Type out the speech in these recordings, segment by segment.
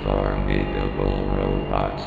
formidable robot.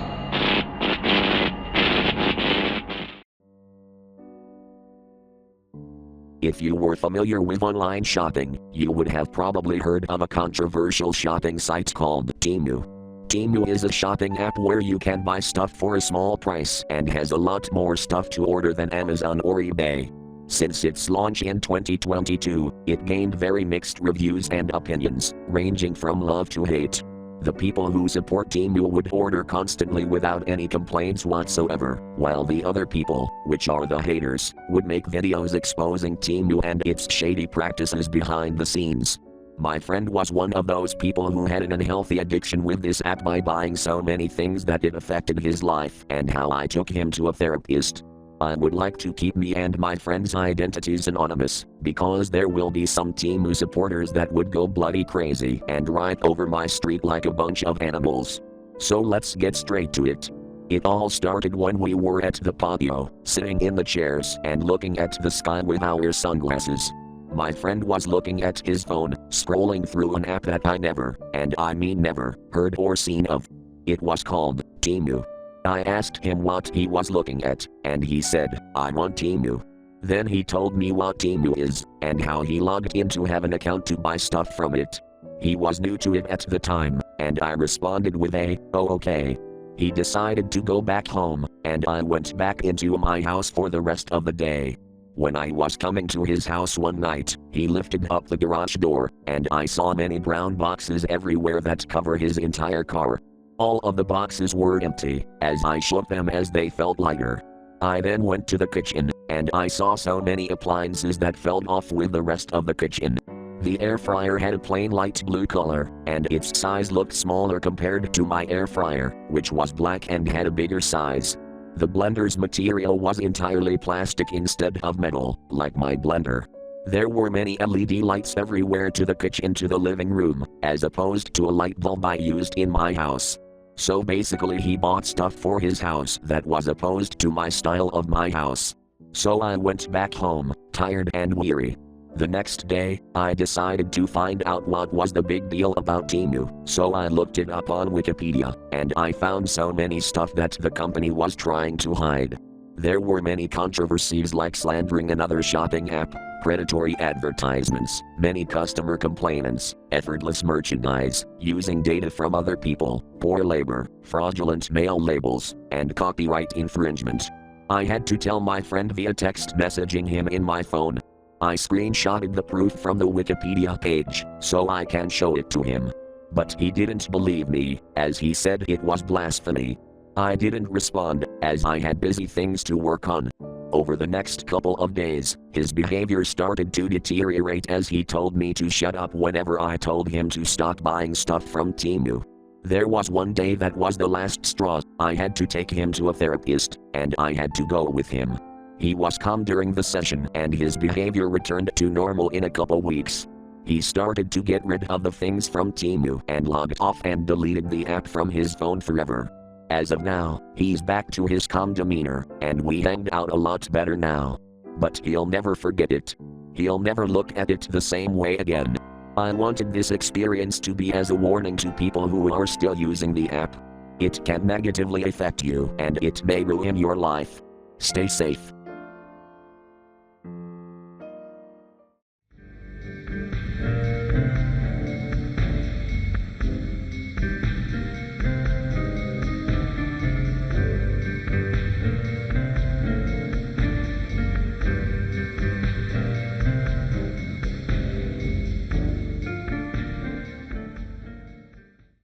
If you were familiar with online shopping, you would have probably heard of a controversial shopping site called Temu. Temu is a shopping app where you can buy stuff for a small price and has a lot more stuff to order than Amazon or eBay. Since its launch in 2022, it gained very mixed reviews and opinions, ranging from love to hate. The people who support Temu would order constantly without any complaints whatsoever, while the other people, which are the haters, would make videos exposing Temu and its shady practices behind the scenes. My friend was one of those people who had an unhealthy addiction with this app by buying so many things that it affected his life and how I took him to a therapist. I would like to keep me and my friend's identities anonymous, because there will be some Temu supporters that would go bloody crazy and ride over my street like a bunch of animals. So let's get straight to it. It all started when we were at the patio, sitting in the chairs and looking at the sky with our sunglasses. My friend was looking at his phone, scrolling through an app that I never, and I mean never, heard or seen of. It was called Temu. I asked him what he was looking at, and he said, "I'm on Temu." Then he told me what Temu is, and how he logged in to have an account to buy stuff from it. He was new to it at the time, and I responded with "Oh okay." He decided to go back home, and I went back into my house for the rest of the day. When I was coming to his house one night, he lifted up the garage door, and I saw many brown boxes everywhere that cover his entire car. All of the boxes were empty, as I shook them as they felt lighter. I then went to the kitchen, and I saw so many appliances that fell off with the rest of the kitchen. The air fryer had a plain light blue color, and its size looked smaller compared to my air fryer, which was black and had a bigger size. The blender's material was entirely plastic instead of metal, like my blender. There were many LED lights everywhere to the kitchen to the living room, as opposed to a light bulb I used in my house. So basically he bought stuff for his house that was opposed to my style of my house. So I went back home, tired and weary. The next day, I decided to find out what was the big deal about Temu, so I looked it up on Wikipedia, and I found so many stuff that the company was trying to hide. There were many controversies like slandering another shopping app, predatory advertisements, many customer complaints, effortless merchandise, using data from other people, poor labor, fraudulent mail labels, and copyright infringement. I had to tell my friend via text messaging him in my phone. I screenshotted the proof from the Wikipedia page, so I can show it to him. But he didn't believe me, as he said it was blasphemy. I didn't respond, as I had busy things to work on. Over the next couple of days, his behavior started to deteriorate as he told me to shut up whenever I told him to stop buying stuff from Temu. There was one day that was the last straw. I had to take him to a therapist, and I had to go with him. He was calm during the session and his behavior returned to normal in a couple weeks. He started to get rid of the things from Temu and logged off and deleted the app from his phone forever. As of now, he's back to his calm demeanor, and we hang out a lot better now. But he'll never forget it. He'll never look at it the same way again. I wanted this experience to be as a warning to people who are still using the app. It can negatively affect you and it may ruin your life. Stay safe.